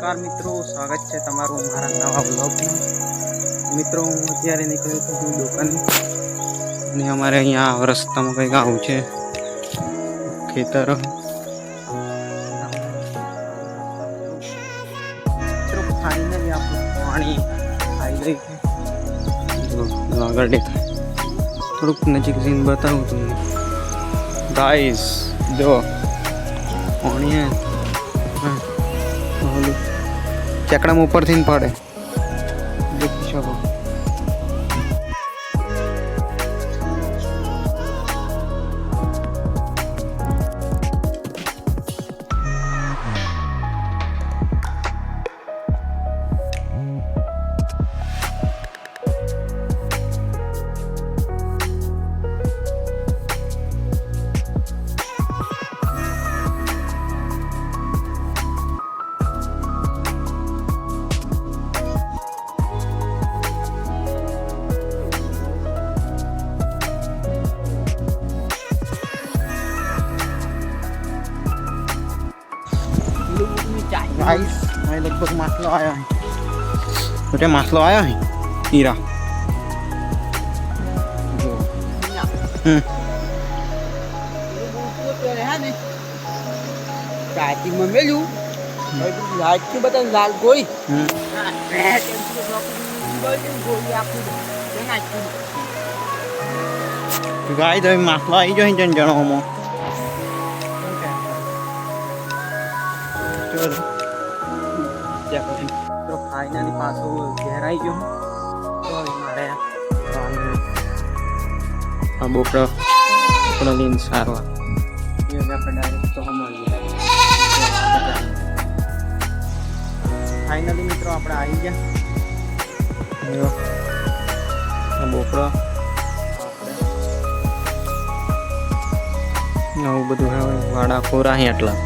નમસ્કાર મિત્રો, સ્વાગત છે તમારું મારા નવા બ્લોગમાં. મિત્રો હું અત્યારે નીકળ્યો છું દુકાને અને અમારે અહીંયા રસ્તામાં કંઈક આવું છે ખેતર. મિત્રો ફાઇનલી આપણું પાણી આવી ગઈ છે. આગળ દેખાય, થોડુંક નજીક જઈને બતાવું તમને ગાઈસ. જો પાણી ચકડામાં ઉપરથી પડે, દેખી શકો. गाइस मैं लगभग मासलो आया है, बेटे मासलो आया है हीरा. ચાટી માં મેલ્યું લાઈટ થી બધા લાલ ગોળી ગાય તો માસલો આવી ગયો જણ જણોમાં. તો ફાઇનલી પાછું ઘેર આવી ગયું. તો મારે આ બોકડો લઈને સારવાર આપણે ડાયરેક્ટ તો મળી. ફાઇનલી મિત્રો આપણે આવી ગયા. બોકડો આવું બધું વાડા ખોરા એટલા